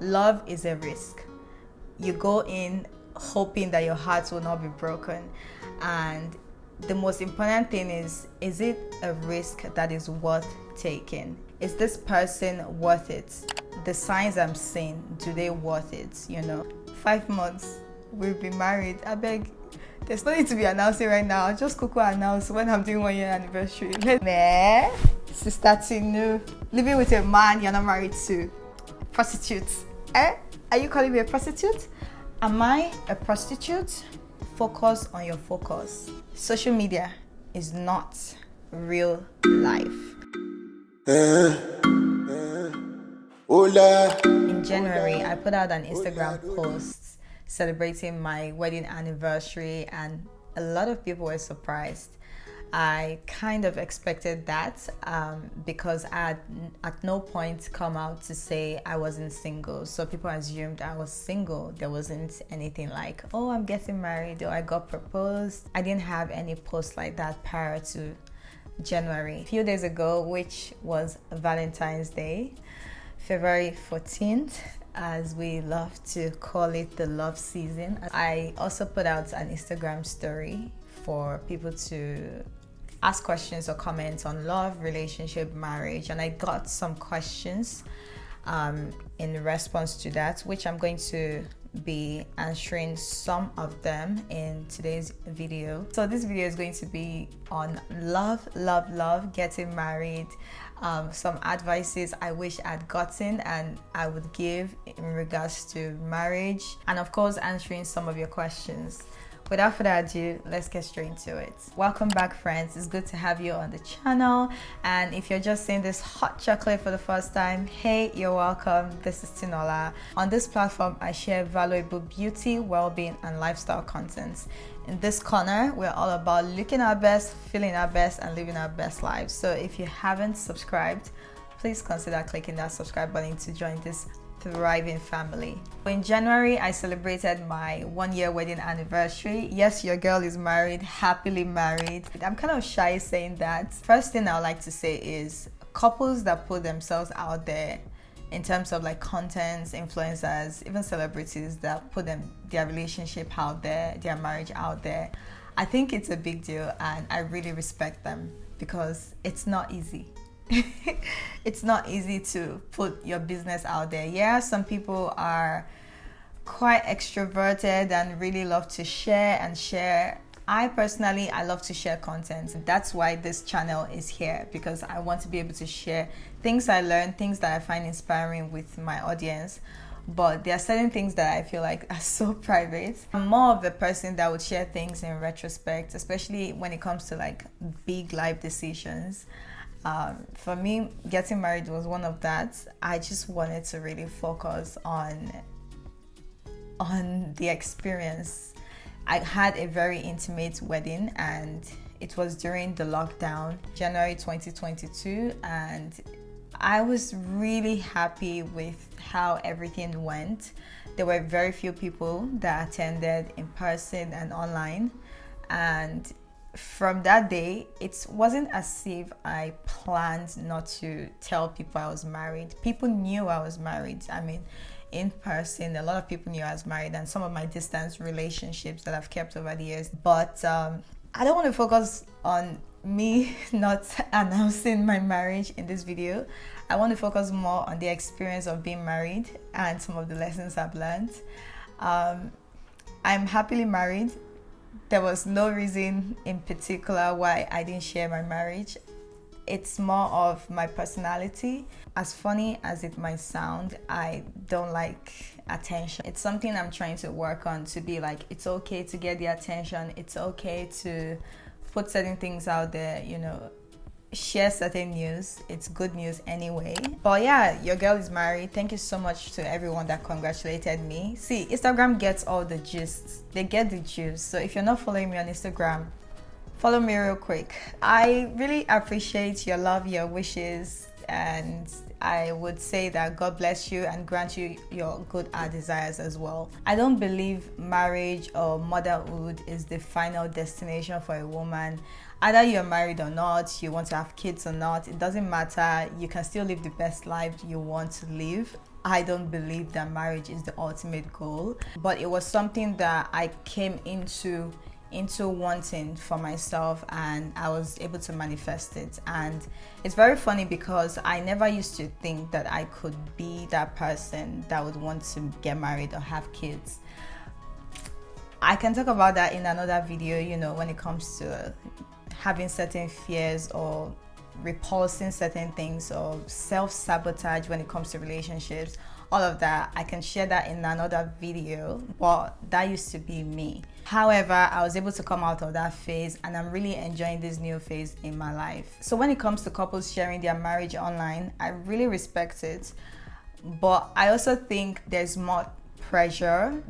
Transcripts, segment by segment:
Love is a risk. You go in hoping that your heart will not be broken, and the most important thing is it a risk that is worth taking? Is this person worth it? The signs I'm seeing, do they worth it? 5 months we've been married. I beg, there's no need to be announcing right now. I'll just quickly announce when I'm doing 1 year anniversary. Nah, Sister Tinuola, living with a man you're not married to. Prostitute. Are you calling me a prostitute? Am I a prostitute? Focus on your focus. Social media is not real life. In January, I put out an Instagram post celebrating my wedding anniversary, and a lot of people were surprised. I kind of expected that because I had at no point come out to say I wasn't single. So people assumed I was single. There wasn't anything like, oh, I'm getting married or I got proposed. I didn't have any posts like that prior to January. A few days ago, which was Valentine's Day, February 14th, as we love to call it, the love season, I also put out an Instagram story for people to ask questions or comments on love, relationship, marriage, and I got some questions in response to that, which I'm going to be answering some of them in today's video. So this video is going to be on love, getting married, some advices I wish I'd gotten and I would give in regards to marriage, and of course answering some of your questions. Without further ado, let's get straight into it. Welcome back, friends. It's good to have you on the channel. And if you're just seeing this hot chocolate for the first time, hey, you're welcome. This is Tinuola. On this platform, I share valuable beauty, well-being, and lifestyle content. In this corner, we're all about looking our best, feeling our best, and living our best lives. So if you haven't subscribed, please consider clicking that subscribe button to join this thriving family. In January, I celebrated my 1 year wedding anniversary. Yes, your girl is married, happily married. I'm kind of shy saying that. First thing I would like to say is couples that put themselves out there in terms of like contents, influencers, even celebrities that put their relationship out there, their marriage out there. I think it's a big deal and I really respect them because it's not easy. It's not easy to put your business out there. Yeah, some people are quite extroverted and really love to share. I personally love to share content. That's why this channel is here, because I want to be able to share things I learn, things that I find inspiring with my audience. But there are certain things that I feel like are so private. I'm more of the person that would share things in retrospect, especially when it comes to like big life decisions. For me, getting married was one of that. I just wanted to really focus on the experience. I had a very intimate wedding and it was during the lockdown, January 2022, and I was really happy with how everything went. There were very few people that attended in person and online, and from that day, it wasn't as if I planned not to tell people I was married. People knew I was married. I mean, in person, a lot of people knew I was married, and some of my distance relationships that I've kept over the years. But I don't want to focus on me not announcing my marriage in this video. I want to focus more on the experience of being married and some of the lessons I've learned. I'm happily married. There was no reason in particular why I didn't share my marriage. It's more of my personality. As funny as it might sound, I don't like attention. It's something I'm trying to work on, to be like, it's okay to get the attention. It's okay to put certain things out there, share certain news. It's good news anyway. But yeah, your girl is married. Thank you so much to everyone that congratulated me. See, Instagram gets all the gist. They get the juice. So if you're not following me on Instagram, follow me real quick. I really appreciate your love, your wishes, and I would say that God bless you and grant you your good heart desires as well. I don't believe marriage or motherhood is the final destination for a woman. Either you're married or not, you want to have kids or not, it doesn't matter. You can still live the best life you want to live. I don't believe that marriage is the ultimate goal, but it was something that I came into wanting for myself, and I was able to manifest it. And it's very funny because I never used to think that I could be that person that would want to get married or have kids. I can talk about that in another video, when it comes to having certain fears or repulsing certain things or self-sabotage when it comes to relationships. All of that, I can share that in another video, but that used to be me. However, I was able to come out of that phase, and I'm really enjoying this new phase in my life. So when it comes to couples sharing their marriage online, I really respect it, but I also think there's more pressure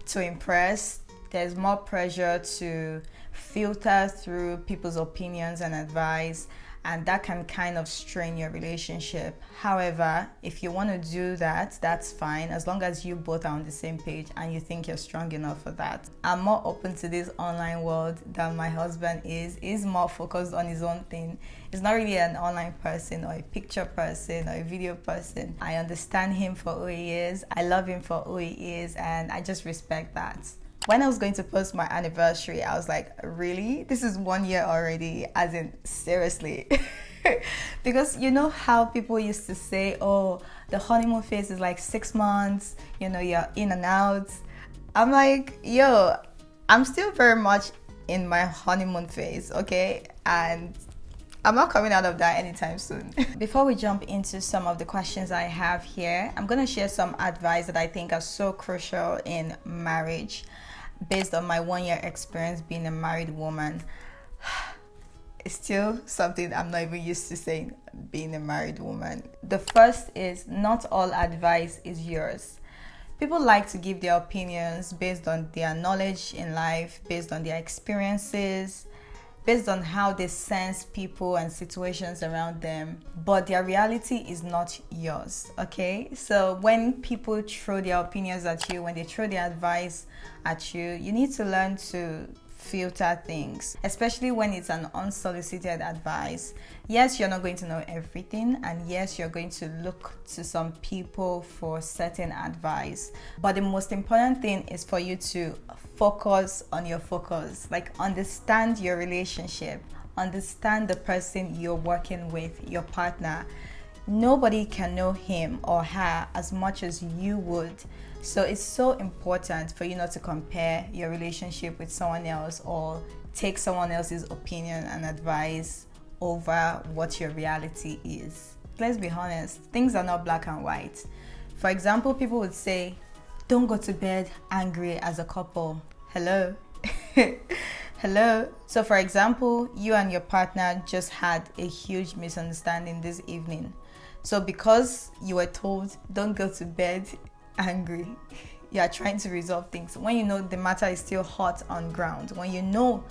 to impress. There's more pressure to filter through people's opinions and advice, and that can kind of strain your relationship. However, if you want to do that, that's fine, as long as you both are on the same page and you think you're strong enough for that. I'm more open to this online world than my husband is. He's more focused on his own thing. He's not really an online person or a picture person or a video person. I understand him for who he is. I love him for who he is, and I just respect that. When I was going to post my anniversary, I was like, really? This is 1 year already? As in, seriously? Because you know how people used to say, oh, the honeymoon phase is like 6 months, you're in and out. I'm like, yo, I'm still very much in my honeymoon phase, okay? And I'm not coming out of that anytime soon. Before we jump into some of the questions I have here, I'm going to share some advice that I think are so crucial in marriage based on my 1 year experience being a married woman. It's still something I'm not even used to saying, being a married woman. The first is, not all advice is yours. People like to give their opinions based on their knowledge in life, based on their experiences, based on how they sense people and situations around them, but their reality is not yours, okay? So when people throw their opinions at you, when they throw their advice at you, you need to learn to filter things, especially when it's an unsolicited advice. Yes, you're not going to know everything, and yes, you're going to look to some people for certain advice, but the most important thing is for you to focus on your focus. Like, understand your relationship, understand the person you're working with, your partner. Nobody can know him or her as much as you would. So it's so important for you not to compare your relationship with someone else or take someone else's opinion and advice over what your reality is. Let's be honest, things are not black and white. For example, people would say, don't go to bed angry as a couple. Hello? Hello? So for example, you and your partner just had a huge misunderstanding this evening. So because you were told, don't go to bed angry, you are trying to resolve things when you know the matter is still hot on ground, when you know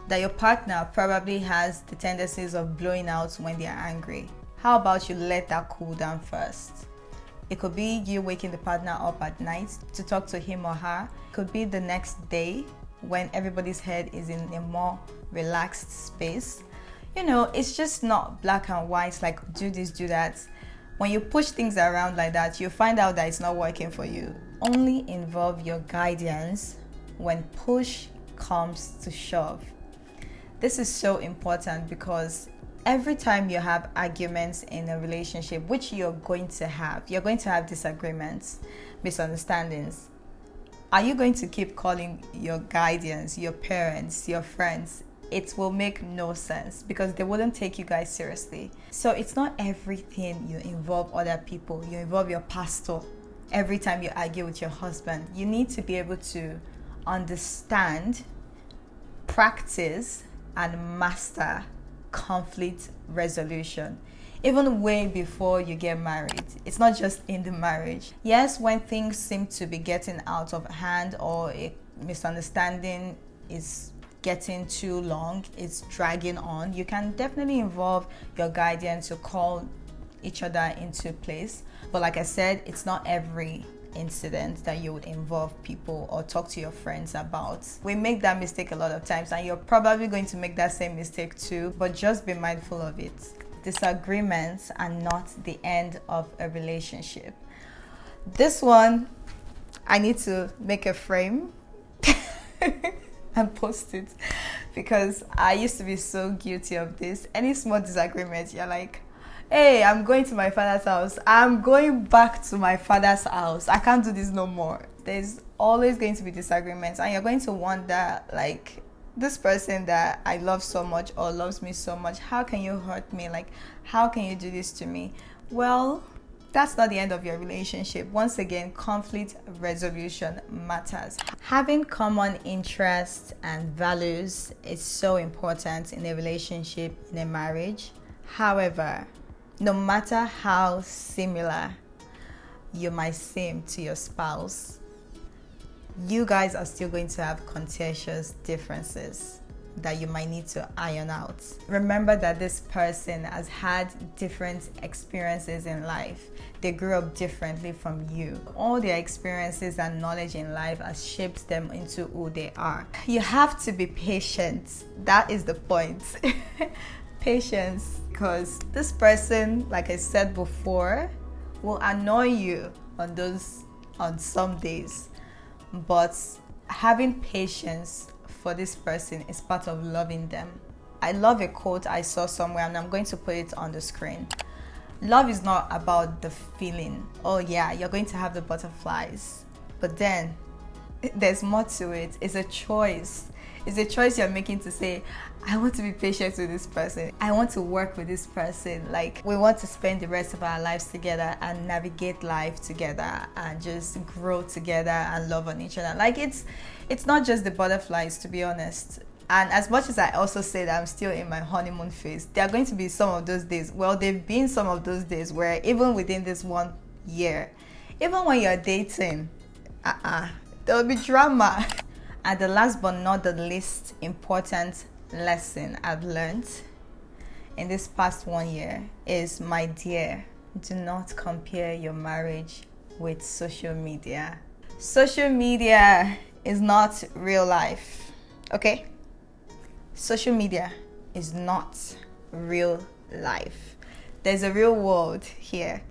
that your partner probably has the tendencies of blowing out when they are angry. How about you let that cool down first? It could be you waking the partner up at night to talk to him or her. It could be the next day when everybody's head is in a more relaxed space. It's just not black and white, like do this, do that. When you push things around like that, you find out that it's not working for you. Only involve your guidance when push comes to shove. This is so important because every time you have arguments in a relationship, which you're going to have disagreements, misunderstandings. Are you going to keep calling your guardians, your parents, your friends? It will make no sense because they wouldn't take you guys seriously. So it's not everything you involve other people. You involve your pastor every time you argue with your husband. You need to be able to understand, practice, and master conflict resolution, even way before you get married. It's not just in the marriage. Yes, when things seem to be getting out of hand or a misunderstanding is getting too long, it's dragging on, you can definitely involve your guardian to call each other into place. But like I said, it's not every incident that you would involve people or talk to your friends about. We make that mistake a lot of times, and you're probably going to make that same mistake too, but just be mindful of it. Disagreements are not the end of a relationship. This one, I need to make a frame and post it, because I used to be so guilty of this. Any small disagreement, you're like, hey, I'm going to my father's house. I'm going back to my father's house. I can't do this no more. There's always going to be disagreements, and you're going to wonder, like, this person that I love so much or loves me so much, how can you hurt me? Like, how can you do this to me? Well, that's not the end of your relationship. Once again, conflict resolution matters. Having common interests and values is so important in a relationship, in a marriage. However, no matter how similar you might seem to your spouse, you guys are still going to have contentious differences that you might need to iron out. Remember that this person has had different experiences in life. They grew up differently from you. All their experiences and knowledge in life has shaped them into who they are. You have to be patient. That is the point. Patience, because this person, like I said before, will annoy you on some days. But having patience for this person is part of loving them. I love a quote I saw somewhere, and I'm going to put it on the screen. Love is not about the feeling. Oh yeah, you're going to have the butterflies. But then there's more to it. It's a choice. It's a choice you're making to say, I want to be patient with this person. I want to work with this person. Like, we want to spend the rest of our lives together and navigate life together and just grow together and love on each other. Like, it's not just the butterflies, to be honest. And as much as I also say that I'm still in my honeymoon phase, there are going to be some of those days. Well, there've been some of those days where even within this 1 year, even when you're dating, there'll be drama. And the last but not the least important lesson I've learned in this past 1 year is, my dear, do not compare your marriage with social media. Social media is not real life, okay? Social media is not real life. There's a real world here.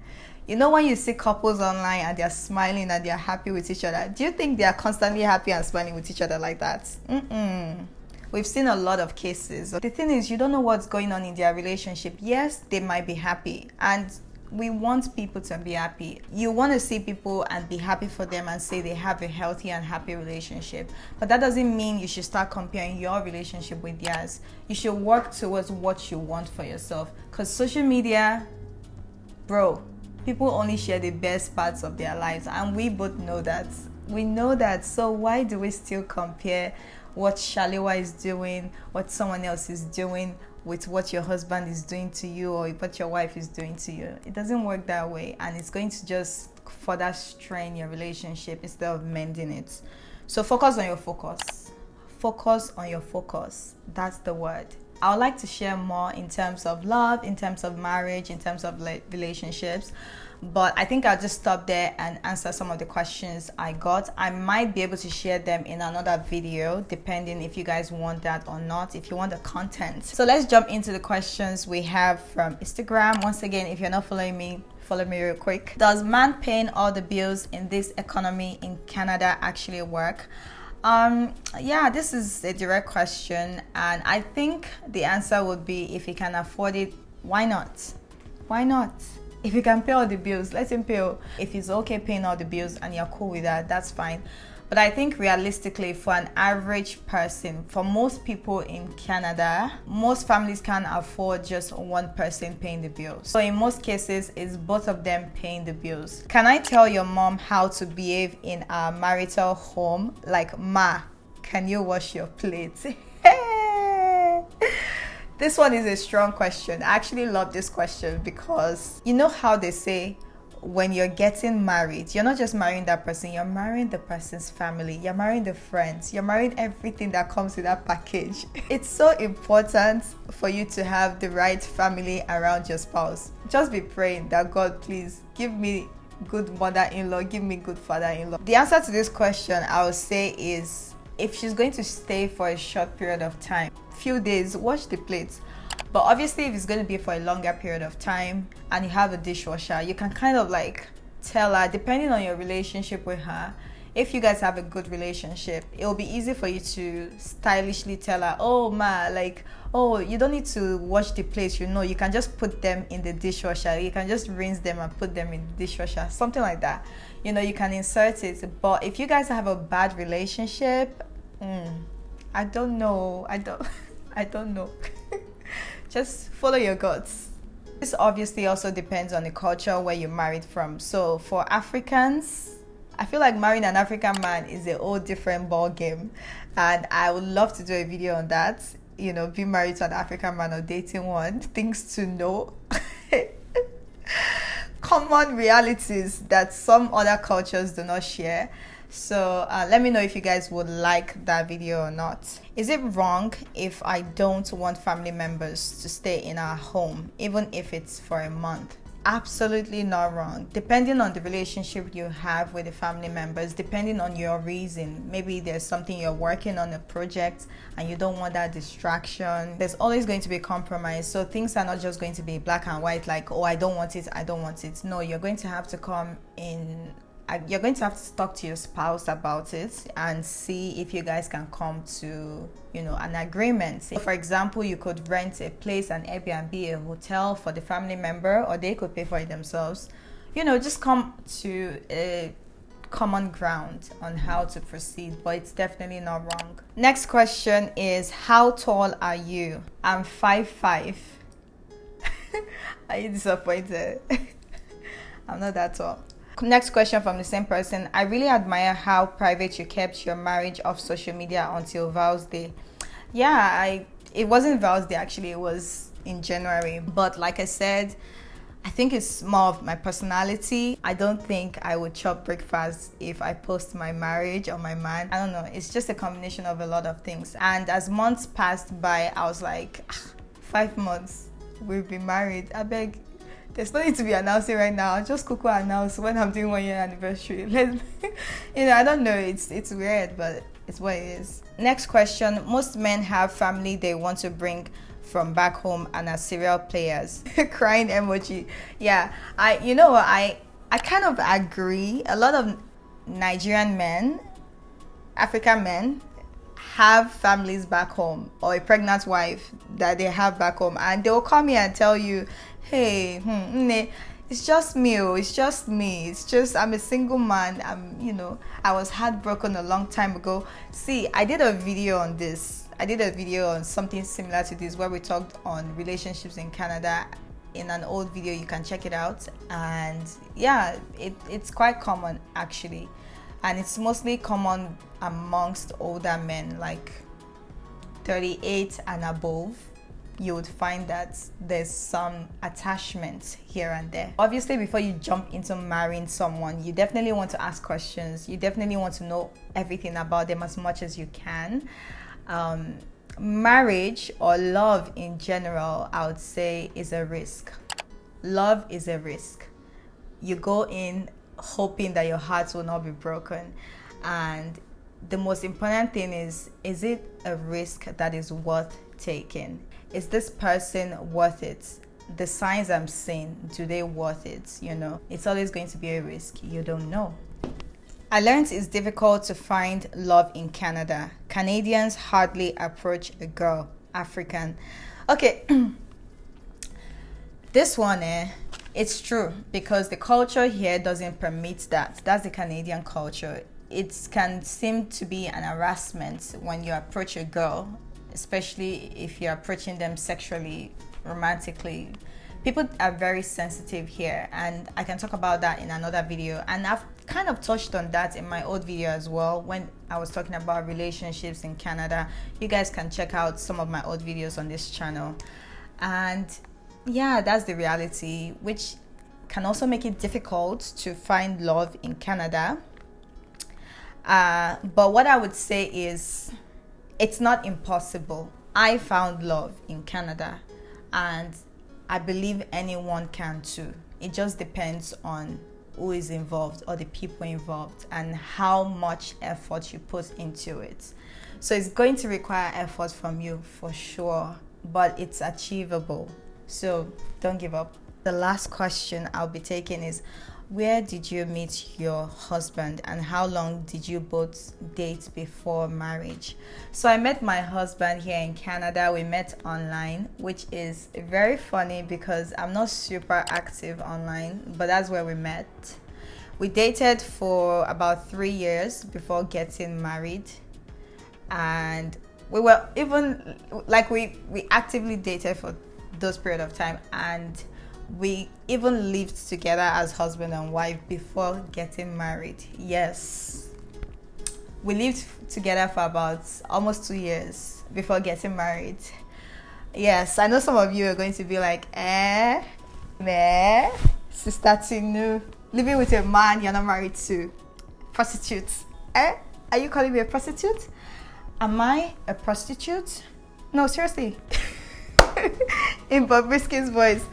You know, when you see couples online and they're smiling and they're happy with each other, do you think they are constantly happy and smiling with each other like that? We've seen a lot of cases. The thing is, you don't know what's going on in their relationship. Yes, they might be happy, and we want people to be happy. You want to see people and be happy for them and say they have a healthy and happy relationship. But that doesn't mean you should start comparing your relationship with theirs. You should work towards what you want for yourself. Because social media, bro, people only share the best parts of their lives, and we both know that. We know that. So why do we still compare what Shalewa is doing, what someone else is doing, with what your husband is doing to you or what your wife is doing to you? It doesn't work that way, and it's going to just further strain your relationship instead of mending it. So focus on your focus. Focus on your focus. That's the word. I would like to share more in terms of love, in terms of marriage, in terms of relationships. But I think I'll just stop there and answer some of the questions I got. I might be able to share them in another video, depending if you guys want that or not, if you want the content. So let's jump into the questions we have from Instagram. Once again, if you're not following me, follow me real quick. Does man paying all the bills in this economy in Canada actually work? Yeah, this is a direct question, and I think the answer would be, if he can afford it, why not? Why not? If he can pay all the bills, let him pay. If he's okay paying all the bills and you're cool with that, that's fine. But I think realistically, for an average person, for most people in Canada, most families can't afford just one person paying the bills. So in most cases, it's both of them paying the bills. Can I tell your mom how to behave in our marital home? Like, ma, can you wash your plates? This one is a strong question. I actually love this question because you know how they say, when you're getting married, you're not just marrying that person, you're marrying the person's family, you're marrying the friends, you're marrying everything that comes with that package. It's so important for you to have the right family around your spouse. Just be praying that, God, please give me good mother-in-law, give me good father-in-law. The answer to this question, I would say, is if she's going to stay for a short period of time, few days, wash the plates. But obviously, if it's going to be for a longer period of time and you have a dishwasher, you can kind of like tell her, depending on your relationship with her, if you guys have a good relationship, it'll be easy for you to stylishly tell her, oh ma, like, oh, you don't need to wash the plates, you can just put them in the dishwasher, you can just rinse them and put them in the dishwasher, something like that. You can insert it. But if you guys have a bad relationship, I don't know. I don't know. Just follow your guts. This obviously also depends on the culture where you're married from. So for Africans, I feel like marrying an African man is a whole different ball game, and I would love to do a video on that. Being married to an African man or dating one, things to know. Common realities that some other cultures do not share. So let me know if you guys would like that video or not. Is it wrong if I don't want family members to stay in our home, even if it's for a month? Absolutely not wrong. Depending on the relationship you have with the family members, depending on your reason, maybe there's something you're working on, a project, and you don't want that distraction, there's always going to be compromise. So things are not just going to be black and white, like, oh, I don't want it, I don't want it. No, you're going to have to you're going to have to talk to your spouse about it and see if you guys can come to an agreement. For example, you could rent a place, an Airbnb, a hotel for the family member, or they could pay for it themselves. Just come to a common ground on how to proceed, but it's definitely not wrong. Next question is, how tall are you? I'm 5'5". Are you disappointed? I'm not that tall. Next question from the same person. I really admire how private you kept your marriage off social media until Vows Day. Yeah, it wasn't Vows Day actually, it was in January. But like I said, I think it's more of my personality. I don't think I would chop breakfast if I post my marriage or my man. I don't know. It's just a combination of a lot of things. And as months passed by, I was like, 5 months, we've been married. I beg. There's no need to be announcing right now. I'll just quickly announce when I'm doing 1 year anniversary. I don't know. It's weird, but it's what it is. Next question. Most men have family they want to bring from back home and are serial players. Crying emoji. Yeah, I kind of agree. A lot of Nigerian men, African men, have families back home, or a pregnant wife that they have back home, and they'll come here and tell you, hey, it's just me, I'm a single man, I was heartbroken a long time ago. See, I did a video on this. I did a video on something similar to this where we talked on relationships in Canada in an old video. You can check it out. And yeah, it's quite common actually. And it's mostly common amongst older men, like 38 and above. You would find that there's some attachment here and there. Obviously, before you jump into marrying someone, you definitely want to ask questions. You definitely want to know everything about them as much as you can. Marriage or love in general, I would say, is a risk. Love is a risk. You go in hoping that your heart will not be broken, and the most important thing is it a risk that is worth taking? Is this person worth it? The signs I'm seeing, do they worth it? It's always going to be a risk. You don't know. I learned it's difficult to find love in Canada. Canadians hardly approach a girl. African. Okay. This one, it's true, because the culture here doesn't permit that. That's the Canadian culture. It can seem to be an harassment when you approach a girl, especially if you're approaching them sexually, romantically. People are very sensitive here, and I can talk about that in another video. And I've kind of touched on that in my old video as well when I was talking about relationships in Canada. You guys can check out some of my old videos on this channel. And yeah, that's the reality, which can also make it difficult to find love in Canada. But what I would say is, it's not impossible. I found love in Canada, and I believe anyone can too. It just depends on who is involved, or the people involved, and how much effort you put into it. So it's going to require effort from you for sure, but it's achievable. So don't give up. The last question I'll be taking is, where did you meet your husband and how long did you both date before marriage? So I met my husband here in Canada. We met online, which is very funny because I'm not super active online, but that's where we met. We dated for about 3 years before getting married, and we were even like we actively dated for those period of time, and we even lived together as husband and wife before getting married. Yes, we lived together for about almost 2 years before getting married. Yes, I know some of you are going to be like, Sister Tinu, living with a man you're not married to, prostitute. Are you calling me a prostitute? Am I a prostitute? No, seriously. In Bobrisky's voice.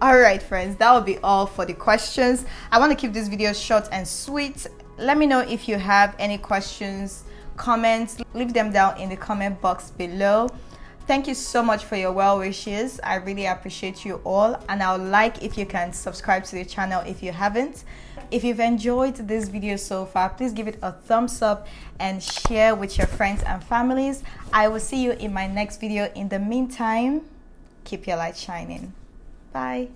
All right, friends, that will be all for the questions. I want to keep this video short and sweet. Let me know if you have any questions, comments. Leave them down in the comment box below. Thank you so much for your well wishes. I really appreciate you all, and I would like if you can subscribe to the channel if you haven't. If you've enjoyed this video so far, please give it a thumbs up and share with your friends and families. I will see you in my next video. In the meantime, keep your light shining. Bye.